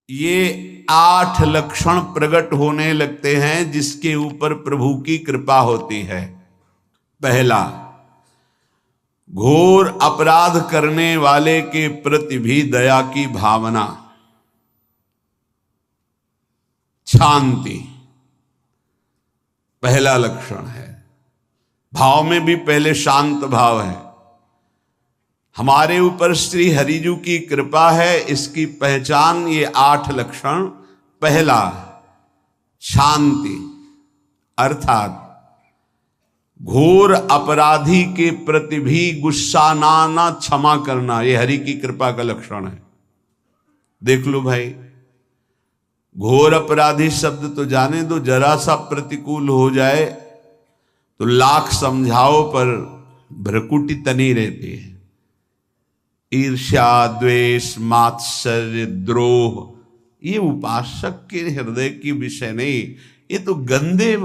ये 8 लक्षण प्रकट होने लगते हैं जिसके ऊपर प्रभु की कृपा होती है। पहला, घोर अपराध करने वाले के प्रति भी दया की भावना, शांति पहला लक्षण है। भाव में भी पहले शांत भाव है। हमारे ऊपर श्री हरिजू की कृपा है, इसकी पहचान ये 8 लक्षण। पहला, शांति, अर्थात घोर अपराधी के प्रति भी गुस्सा ना क्षमा करना, ये हरि की कृपा का लक्षण है। देख लो भाई, घोर अपराधी शब्द तो जाने दो, जरा सा प्रतिकूल हो जाए तो लाख समझाओ पर भ्रकुटी तनी रहती है। ईर्ष्या, द्वेष, मात्सर्य, द्रोह, ये उपासक के हृदय की विषय नहीं, ये तो गंदे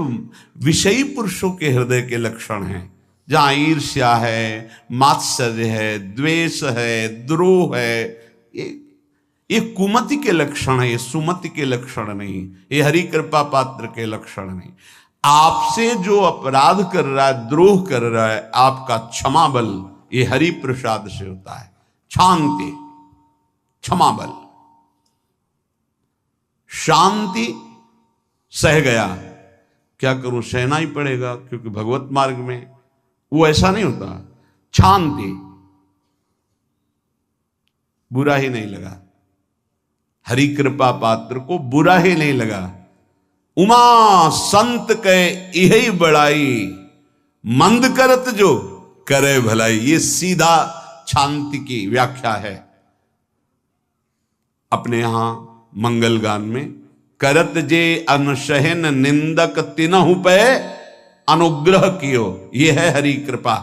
विषयी पुरुषों के हृदय के लक्षण हैं। जहां ईर्ष्या है, मात्सर्य है, द्वेष है, द्रोह है, ये कुमति के लक्षण है, ये सुमति के लक्षण नहीं, ये हरि कृपा पात्र के लक्षण नहीं। आपसे जो अपराध कर रहा है, द्रोह कर रहा है, आपका क्षमा बल ये हरि प्रसाद से होता है। शांति, क्षमा बल, शांति, सह गया, क्या करूं, सहना ही पड़ेगा क्योंकि भगवत मार्ग में वो ऐसा नहीं होता। शांति, बुरा ही नहीं लगा, हरि कृपा पात्र को बुरा ही नहीं लगा। उमा संत के यही बड़ाई, मंद करत जो करे भलाई, ये सीधा शांति की व्याख्या है। अपने यहां मंगल गान में, करत जे अनुशहन निंदक तिनहु पे अनुग्रह कियो, ये है हरि कृपा,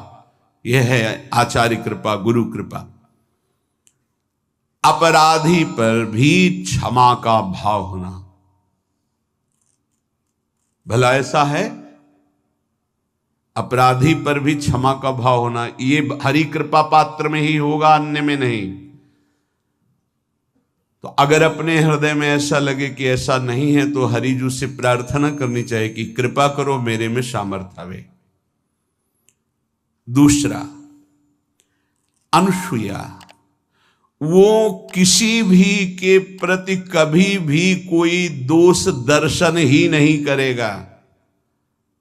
ये है आचार्य कृपा, गुरु कृपा। अपराधी पर भी क्षमा का भाव होना, भला ऐसा है, अपराधी पर भी क्षमा का भाव होना, ये हरि कृपा पात्र में ही होगा, अन्य में नहीं। तो अगर अपने हृदय में ऐसा लगे कि ऐसा नहीं है तो हरिजू से प्रार्थना करनी चाहिए कि कृपा करो, मेरे में सामर्थ्य आवे। दूसरा, अनुसूया, वो किसी भी के प्रति कभी भी कोई दोष दर्शन ही नहीं करेगा।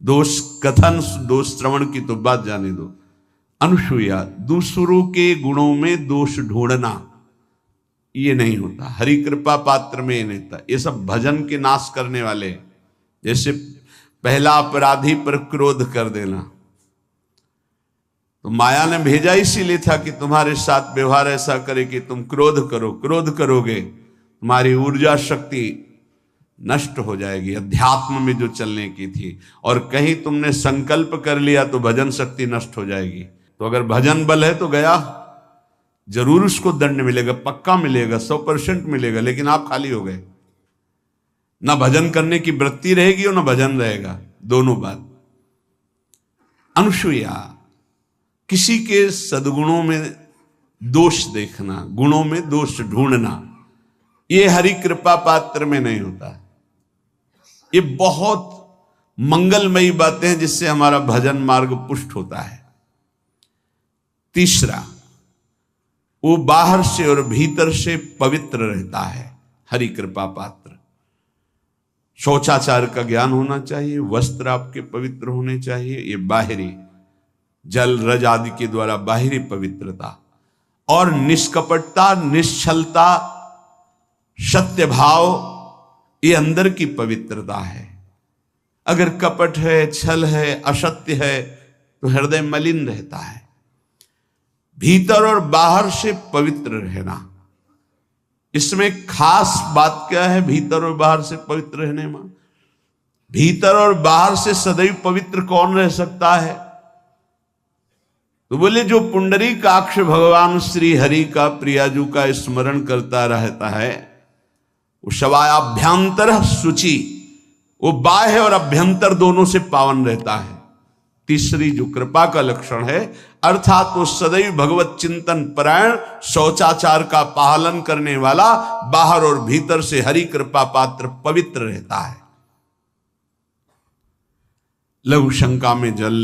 दोष कथन, दोष श्रवण की तो बात जाने दो। अनुसूया, दूसरों के गुणों में दोष ढूंढना ये नहीं होता, हरि कृपा पात्र में ये नहीं था। ये सब भजन के नाश करने वाले, जैसे पहला अपराधी पर क्रोध कर देना, तो माया ने भेजा इसीलिए था कि तुम्हारे साथ व्यवहार ऐसा करे कि तुम क्रोध करो, क्रोध करोगे तुम्हारी ऊर्जा शक्ति नष्ट हो जाएगी, अध्यात्म में जो चलने की थी, और कहीं तुमने संकल्प कर लिया तो भजन शक्ति नष्ट हो जाएगी। तो अगर भजन बल है तो गया, जरूर उसको दंड मिलेगा, पक्का मिलेगा, 100% मिलेगा, लेकिन आप खाली हो गए, ना भजन करने की वृत्ति रहेगी और ना भजन रहेगा, दोनों बात। अनुसूया, किसी के सद्गुणों में दोष देखना, गुणों में दोष ढूंढना, ये हरि कृपा पात्र में नहीं होता। ये बहुत मंगलमयी बातें हैं जिससे हमारा भजन मार्ग पुष्ट होता है। तीसरा, वो बाहर से और भीतर से पवित्र रहता है, हरि कृपा पात्र। शौचाचार का ज्ञान होना चाहिए, वस्त्र आपके पवित्र होने चाहिए, ये बाहरी जल रज आदि के द्वारा बाहरी पवित्रता, और निष्कपटता, निश्चलता, सत्य भाव, ये अंदर की पवित्रता है। अगर कपट है, छल है, असत्य है तो हृदय मलिन रहता है। भीतर और बाहर से पवित्र रहना, इसमें खास बात क्या है भीतर और बाहर से पवित्र रहने में? भीतर और बाहर से सदैव पवित्र कौन रह सकता है? तो बोले जो पुंडरीकाक्ष भगवान श्री हरि का, प्रियाजू का स्मरण करता रहता है, वो शवायाभ्यंतर शुचि, वो बाह्य और अभ्यंतर दोनों से पावन रहता है। तीसरी जो कृपा का लक्षण है, अर्थात वो सदैव भगवत चिंतन परायण, शौचाचार का पालन करने वाला, बाहर और भीतर से हरि कृपा पात्र पवित्र रहता है। लघु शंका में जल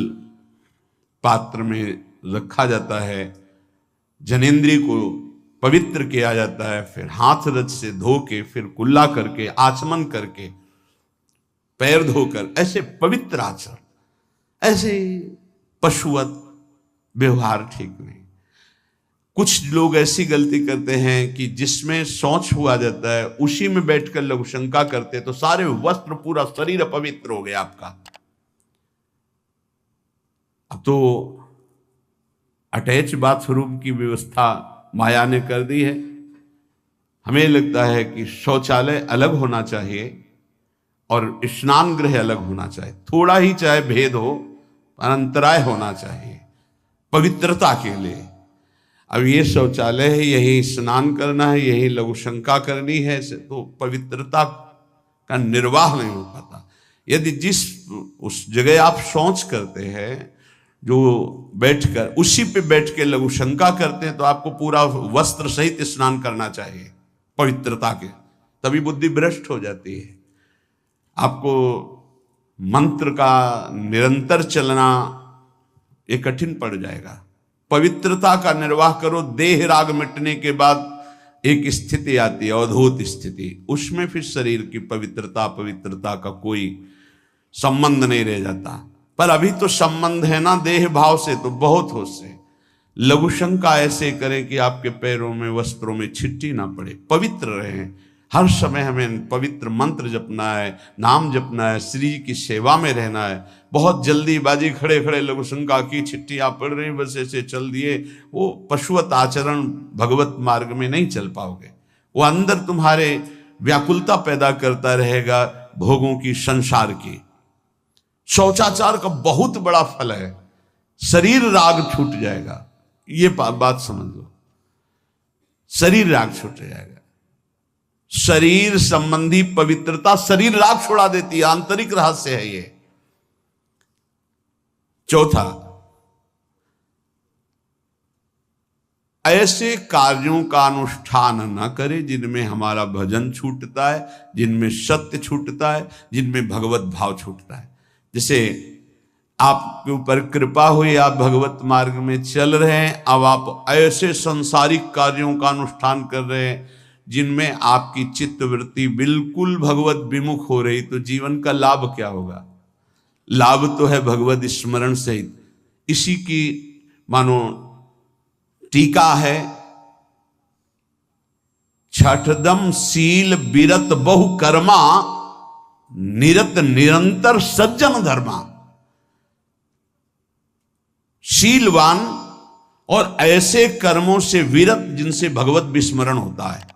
पात्र में रखा जाता है, जनेंद्रिय को पवित्र किया जाता है, फिर हाथ रज से धो के, फिर कुल्ला करके, आचमन करके, पैर धोकर, ऐसे पवित्र आचरण, ऐसे पशुवत व्यवहार ठीक नहीं। कुछ लोग ऐसी गलती करते हैं कि जिसमें शौच हुआ जाता है उसी में बैठकर लघु शंका करते, तो सारे वस्त्र, पूरा शरीर अपवित्र हो गया आपका। अब तो अटैच बाथरूम की व्यवस्था माया ने कर दी है। हमें लगता है कि शौचालय अलग होना चाहिए और स्नान गृह अलग होना चाहिए, थोड़ा ही चाहे भेद हो, अंतराय होना चाहिए पवित्रता के लिए। अब ये शौचालय है, यही स्नान करना है, यही लघु शंका करनी है, तो पवित्रता का निर्वाह नहीं हो पाता। यदि जिस उस जगह आप शौच करते हैं, जो बैठकर उसी पे बैठ के लघु शंका करते हैं, तो आपको पूरा वस्त्र सहित स्नान करना चाहिए पवित्रता के, तभी बुद्धि भ्रष्ट हो जाती है। आपको मंत्र का निरंतर चलना ये कठिन पड़ जाएगा। पवित्रता का निर्वाह करो। देह राग मिटने के बाद एक स्थिति आती है, अवधूत स्थिति, उसमें फिर शरीर की पवित्रता का कोई संबंध नहीं रह जाता। पर अभी तो संबंध है ना देह भाव से, तो बहुत हो से लघु शंका ऐसे करें कि आपके पैरों में, वस्त्रों में छिट्टी ना पड़े, पवित्र रहें। हर समय हमें पवित्र मंत्र जपना है, नाम जपना है, श्री की सेवा में रहना है। बहुत जल्दीबाजी खड़े खड़े लघु शंका की, छिट्टियां पड़ रही, बस ऐसे चल दिए, वो पशुवत आचरण भगवत मार्ग में नहीं चल पाओगे। वो अंदर तुम्हारे व्याकुलता पैदा करता रहेगा, भोगों की, संसार की। शौचाचार का बहुत बड़ा फल है, शरीर राग छूट जाएगा। ये बात समझ लो, शरीर राग छूट जाएगा। शरीर संबंधी पवित्रता शरीर राग छुड़ा देती है, आंतरिक रहस्य है ये। चौथा, ऐसे कार्यों का अनुष्ठान न करे जिनमें हमारा भजन छूटता है, जिनमें सत्य छूटता है, जिनमें भगवत भाव छूटता है। जैसे आपके ऊपर कृपा हुई, आप भगवत मार्ग में चल रहे हैं, अब आप ऐसे संसारिक कार्यों का अनुष्ठान कर रहे हैं जिनमें आपकी चित्तवृत्ति बिल्कुल भगवत विमुख हो रही, तो जीवन का लाभ क्या होगा? लाभ तो है भगवत स्मरण सहित। इसी की मानो टीका है, छठदम शील बिरत बहु कर्मा, निरत निरंतर सज्जन धर्मा। शीलवान और ऐसे कर्मों से विरत जिनसे भगवत विस्मरण होता है,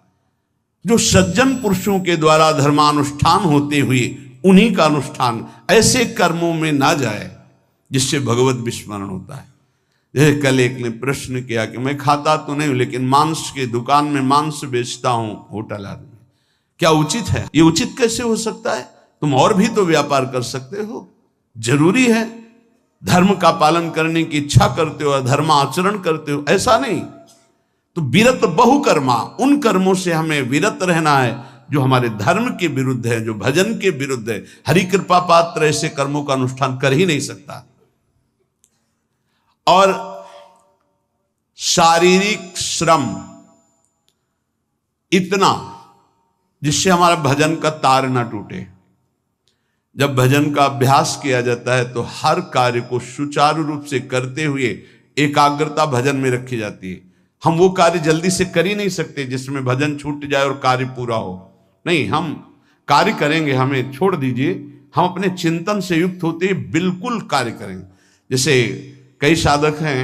जो सज्जन पुरुषों के द्वारा धर्मानुष्ठान होते हुए उन्हीं का अनुष्ठान, ऐसे कर्मों में ना जाए जिससे भगवत विस्मरण होता है। जैसे कल एक ने प्रश्न किया कि मैं खाता तो नहीं हूं, लेकिन मांस की दुकान में मांस बेचता हूं, होटल आदमी, क्या उचित है? ये उचित कैसे हो सकता है? तुम और भी तो व्यापार कर सकते हो। जरूरी है धर्म का पालन करने की इच्छा करते हो, धर्म आचरण करते हो, ऐसा नहीं। तो विरत बहु कर्मा, उन कर्मों से हमें विरत रहना है जो हमारे धर्म के विरुद्ध है, जो भजन के विरुद्ध है। हरि कृपा पात्र ऐसे कर्मों का अनुष्ठान कर ही नहीं सकता। और शारीरिक श्रम इतना जिससे हमारा भजन का तार ना टूटे। जब भजन का अभ्यास किया जाता है तो हर कार्य को सुचारू रूप से करते हुए एकाग्रता भजन में रखी जाती है। हम वो कार्य जल्दी से कर ही नहीं सकते जिसमें भजन छूट जाए और कार्य पूरा हो। नहीं, हम कार्य करेंगे, हमें छोड़ दीजिए, हम अपने चिंतन से युक्त होते बिल्कुल कार्य करेंगे। जैसे कई साधक हैं,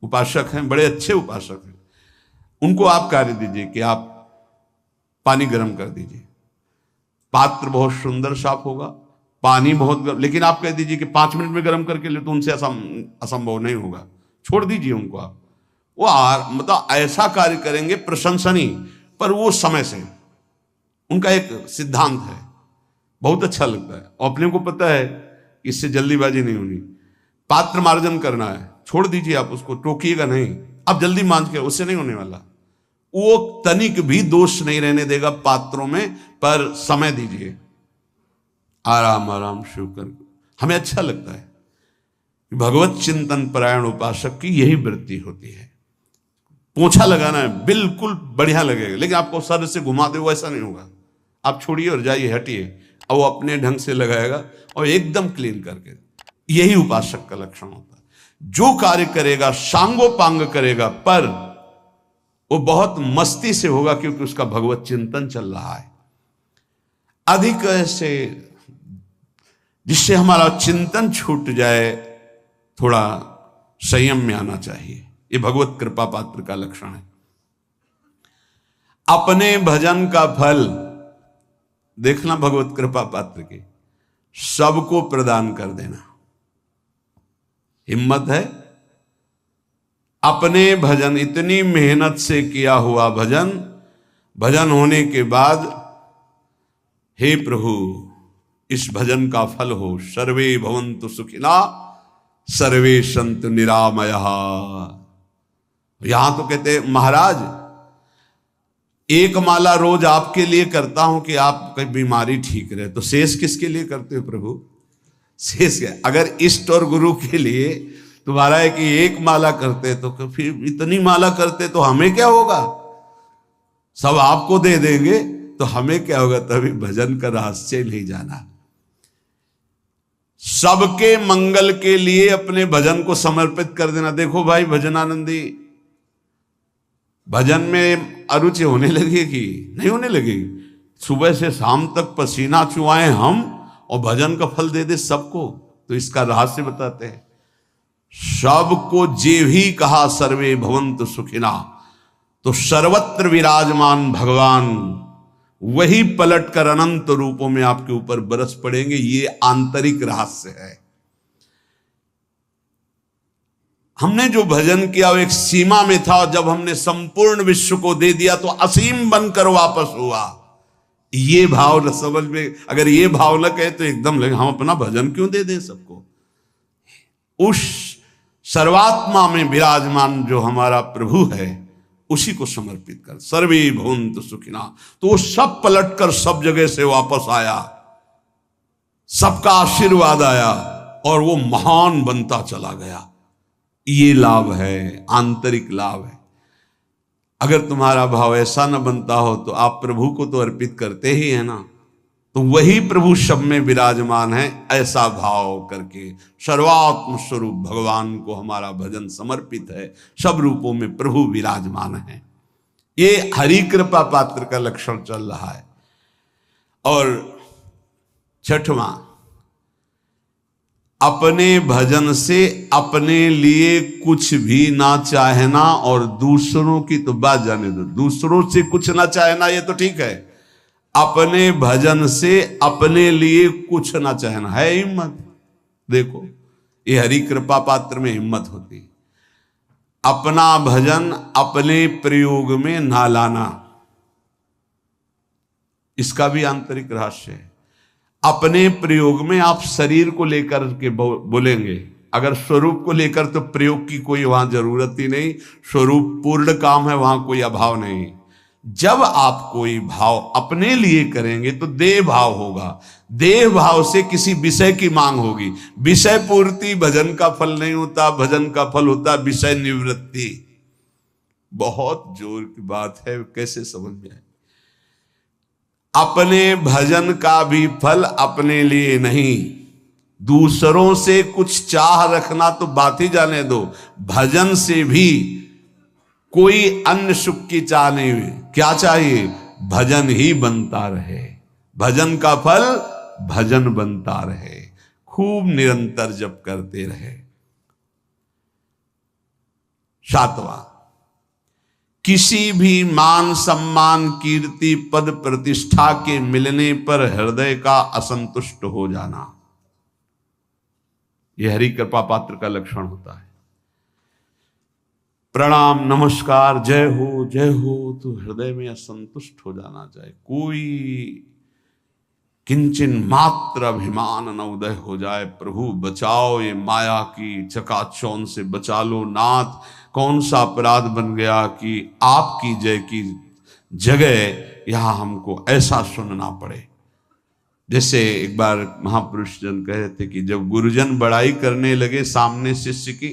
उपासक हैं, बड़े अच्छे उपासक हैं, उनको आप कार्य दीजिए कि आप पानी गर्म कर दीजिए, पात्र बहुत सुंदर साफ होगा, पानी बहुत गर्म, लेकिन आप कह दीजिए कि 5 मिनट में गर्म करके ले, तो उनसे असंभव नहीं होगा। छोड़ दीजिए उनको आप, वो मतलब ऐसा कार्य करेंगे प्रशंसनीय, पर वो समय से। उनका एक सिद्धांत है, बहुत अच्छा लगता है। और अपने को पता है इससे जल्दीबाजी नहीं होनी। पात्र मार्जन करना है, छोड़ दीजिए, आप उसको टोकिएगा नहीं, आप जल्दी मांझ के, उससे नहीं होने वाला। वो तनिक भी दोष नहीं रहने देगा पात्रों में, पर समय दीजिए, आराम आराम शिव कर। हमें अच्छा लगता है, भगवत चिंतन परायण उपासक की यही वृत्ति होती है। पोछा लगाना है, बिल्कुल बढ़िया लगेगा, लेकिन आपको सर से घुमा दे वो ऐसा नहीं होगा। आप छोड़िए और जाइए, हटिए, और वो अपने ढंग से लगाएगा और एकदम क्लीन करके। यही उपासक का लक्षण होता है। जो कार्य करेगा सांगोपांग करेगा, पर वो बहुत मस्ती से होगा, क्योंकि उसका भगवत चिंतन चल रहा है। अधिक ऐसे जिससे हमारा चिंतन छूट जाए, थोड़ा संयम में आना चाहिए। ये भगवत कृपा पात्र का लक्षण है। अपने भजन का फल देखना, भगवत कृपा पात्र के सबको प्रदान कर देना। हिम्मत है, अपने भजन, इतनी मेहनत से किया हुआ भजन, भजन होने के बाद, हे प्रभु इस भजन का फल हो, सर्वे भवन्तु सुखिना सर्वे सन्तु निरामयः। यहां तो कहते महाराज, एक माला रोज आपके लिए करता हूं कि आपकी बीमारी ठीक रहे, तो शेष किसके लिए करते हो प्रभु? शेष क्या? अगर इष्ट और गुरु के लिए तुम्हारा है कि एक माला करते, तो फिर इतनी माला करते तो हमें क्या होगा? सब आपको दे देंगे तो हमें क्या होगा? तभी भजन का रहस्य नहीं जाना। सबके मंगल के लिए अपने भजन को समर्पित कर देना। देखो भाई भजनानंदी, भजन में अरुचि होने लगेगी? नहीं होने लगेगी। सुबह से शाम तक पसीना चुआए हम, और भजन का फल दे दे सबको। तो इसका रहस्य बताते हैं। सबको जे भी कहा सर्वे भवन्तु सुखिना, तो सर्वत्र विराजमान भगवान वही पलटकर अनंत रूपों में आपके ऊपर बरस पड़ेंगे। ये आंतरिक रहस्य है। हमने जो भजन किया वो एक सीमा में था, और जब हमने संपूर्ण विश्व को दे दिया तो असीम बनकर वापस हुआ। ये भाव न समझ में, अगर ये भाव न कहे तो एकदम लगे हम अपना भजन क्यों दे दें सबको। उस सर्वात्मा में विराजमान जो हमारा प्रभु है, उसी को समर्पित कर। सर्वे भवन्तु सुखिना, तो वो सब पलटकर सब जगह से वापस आया, सबका आशीर्वाद आया, और वो महान बनता चला गया। ये लाभ है, आंतरिक लाभ है। अगर तुम्हारा भाव ऐसा न बनता हो तो आप प्रभु को तो अर्पित करते ही है ना, तो वही प्रभु सब में विराजमान है। ऐसा भाव करके सर्वात्म स्वरूप भगवान को हमारा भजन समर्पित है। सब रूपों में प्रभु विराजमान है। ये हरि कृपा पात्र का लक्षण चल रहा है। और छठवां, अपने भजन से अपने लिए कुछ भी ना चाहना, और दूसरों की तो बात जाने दो, दूसरों से कुछ ना चाहना ये तो ठीक है। अपने भजन से अपने लिए कुछ ना चाहना है हिम्मत। देखो ये हरि कृपा पात्र में हिम्मत होती है। अपना भजन अपने प्रयोग में ना लाना, इसका भी आंतरिक रहस्य है। अपने प्रयोग में आप शरीर को लेकर के बोलेंगे, अगर स्वरूप को लेकर तो प्रयोग की कोई वहां जरूरत ही नहीं। स्वरूप पूर्ण काम है, वहां कोई अभाव नहीं। जब आप कोई भाव अपने लिए करेंगे तो देह भाव होगा। देह भाव से किसी विषय की मांग होगी। विषय पूर्ति भजन का फल नहीं होता, भजन का फल होता विषय निवृत्ति। बहुत जोर की बात है, कैसे समझ में आए? अपने भजन का भी फल अपने लिए नहीं, दूसरों से कुछ चाह रखना तो बात ही जाने दो। भजन से भी कोई अन्य सुख की चाह नहीं हुई। क्या चाहिए? भजन ही बनता रहे, भजन का फल भजन बनता रहे, खूब निरंतर जप करते रहे। सातवां, किसी भी मान सम्मान कीर्ति पद प्रतिष्ठा के मिलने पर हृदय का असंतुष्ट हो जाना, यह हरि कृपा पात्र का लक्षण होता है। प्रणाम नमस्कार जय हो तो हृदय में असंतुष्ट हो जाना चाहिए। कोई किंचन मात्र अभिमान न उदय हो जाए। प्रभु बचाओ, ये माया की चकाचौंध से बचा लो नाथ। कौन सा अपराध बन गया कि आपकी जय की जगह यहां हमको ऐसा सुनना पड़े। जैसे एक बार महापुरुष जन कह रहे थे कि जब गुरुजन बड़ाई करने लगे सामने शिष्य की,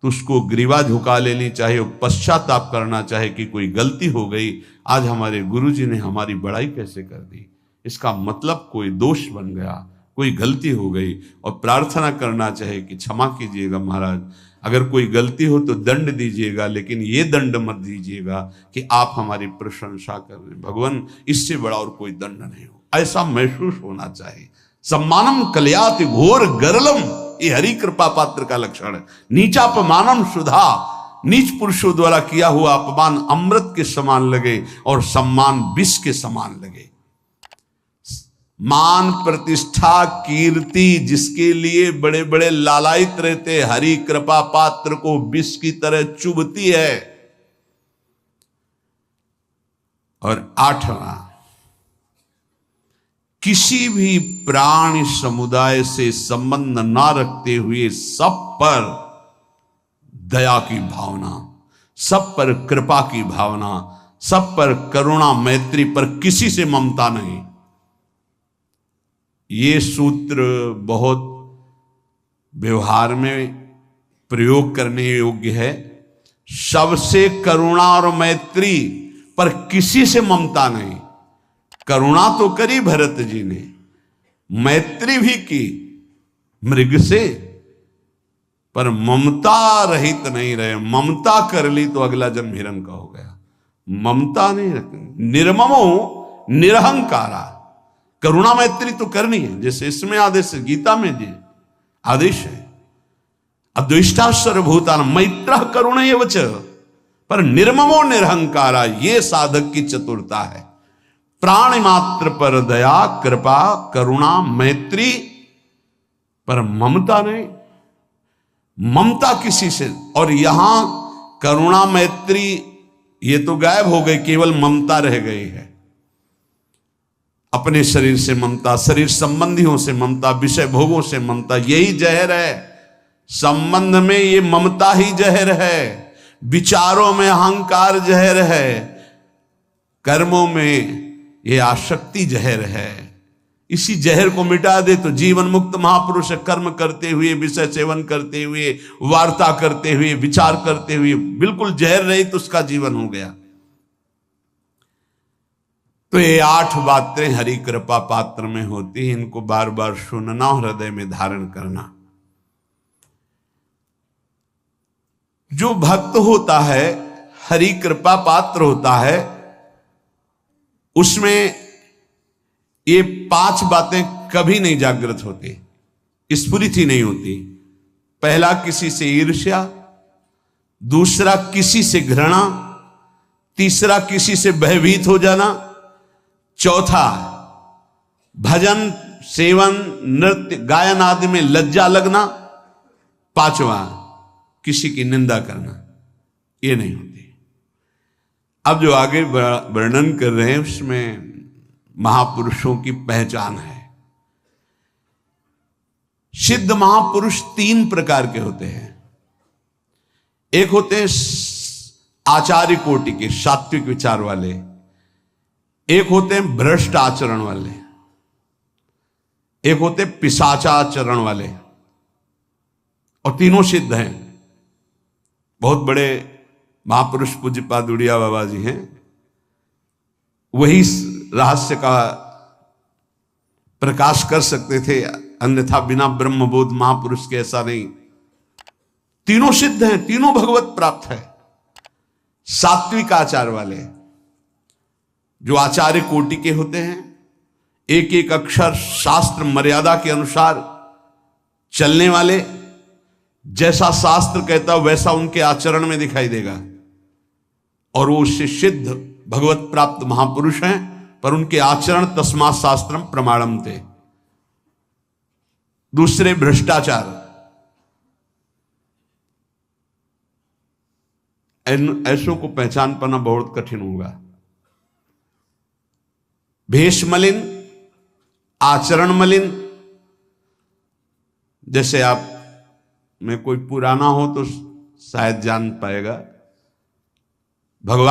तो उसको ग्रीवा झुका लेनी चाहिए और पश्चाताप करना चाहिए कि कोई गलती हो गई, आज हमारे गुरुजी ने हमारी बड़ाई कैसे कर दी, इसका मतलब कोई दोष बन गया, कोई गलती हो गई, और प्रार्थना करना चाहिए कि क्षमा कीजिएगा महाराज, अगर कोई गलती हो तो दंड दीजिएगा, लेकिन ये दंड मत दीजिएगा कि आप हमारी प्रशंसा कर रहे हैं। भगवान, इससे बड़ा और कोई दंड नहीं हो, ऐसा महसूस होना चाहिए। सम्मानम कलयाति घोर गरलम, ये हरि कृपा पात्र का लक्षण है। नीचापमानम सुधा, नीच पुरुषों द्वारा किया हुआ अपमान अमृत के समान लगे और सम्मान विष के समान लगे। मान प्रतिष्ठा कीर्ति जिसके लिए बड़े बड़े लालायित रहते, हरि कृपा पात्र को विष की तरह चुभती है। और 8वां, किसी भी प्राणी समुदाय से संबंध ना रखते हुए सब पर दया की भावना, सब पर कृपा की भावना, सब पर करुणा मैत्री, पर किसी से ममता नहीं। ये सूत्र बहुत व्यवहार में प्रयोग करने योग्य है। सबसे करुणा और मैत्री, पर किसी से ममता नहीं। करुणा तो करी भरत जी ने, मैत्री भी की मृग से, पर ममता रहित नहीं रहे। ममता कर ली तो अगला जन्म हिरण का हो गया। ममता नहीं रखनी। निर्ममो निरहंकारा, करुणा मैत्री तो करनी है, जैसे इसमें आदेश है, गीता में जी आदेश है, अद्वेष्टा सर्वभूतान मैत्र करुण एवच, पर निर्ममो निरहंकारा, ये साधक की चतुरता है। प्राणी मात्र पर दया कृपा करुणा मैत्री, पर ममता नहीं। ममता किसी से, और यहां करुणा मैत्री ये तो गायब हो गई, केवल ममता रह गई है। अपने शरीर से ममता, शरीर संबंधियों से ममता, विषय भोगों से ममता, यही जहर है। संबंध में ये ममता ही जहर है, विचारों में अहंकार जहर है, कर्मों में ये आसक्ति जहर है। इसी जहर को मिटा दे तो जीवन मुक्त महापुरुष कर्म करते हुए, विषय सेवन करते हुए, वार्ता करते हुए, विचार करते हुए, बिल्कुल जहर रहित तो उसका जीवन हो गया। तो ये 8 बातें हरि कृपा पात्र में होती हैं, इनको बार बार सुनना, हृदय में धारण करना। जो भक्त होता है, हरि कृपा पात्र होता है, उसमें ये 5 बातें कभी नहीं जागृत होती, स्फुरित ही नहीं होती। पहला, किसी से ईर्ष्या, दूसरा किसी से घृणा, तीसरा किसी से भयभीत हो जाना, चौथा भजन सेवन नृत्य गायन आदि में लज्जा लगना, पांचवा किसी की निंदा करना, ये नहीं होती। अब जो आगे वर्णन कर रहे हैं उसमें महापुरुषों की पहचान है। सिद्ध महापुरुष 3 प्रकार के होते हैं। एक होते हैं आचार्य कोटि के, सात्विक विचार वाले, एक होते हैं भ्रष्ट आचरण वाले, एक होते पिशाचाचरण वाले, और तीनों सिद्ध हैं। बहुत बड़े महापुरुष पूज्यपाद उड़िया बाबा जी हैं, वही रहस्य का प्रकाश कर सकते थे, अन्यथा बिना ब्रह्मबोध महापुरुष के ऐसा नहीं। तीनों सिद्ध हैं, तीनों भगवत प्राप्त है। सात्विक आचार वाले, जो आचार्य कोटि के होते हैं, एक एक अक्षर शास्त्र मर्यादा के अनुसार चलने वाले, जैसा शास्त्र कहता वैसा उनके आचरण में दिखाई देगा, और वो उससे सिद्ध भगवत प्राप्त महापुरुष हैं, पर उनके आचरण तस्मात् शास्त्रम प्रमाणम थे। दूसरे भ्रष्टाचार, ऐसों को पहचान पाना बहुत कठिन होगा। भेष मलिन, आचरण मलिन, जैसे आप में कोई पुराना हो तो शायद जान पाएगा। भगवान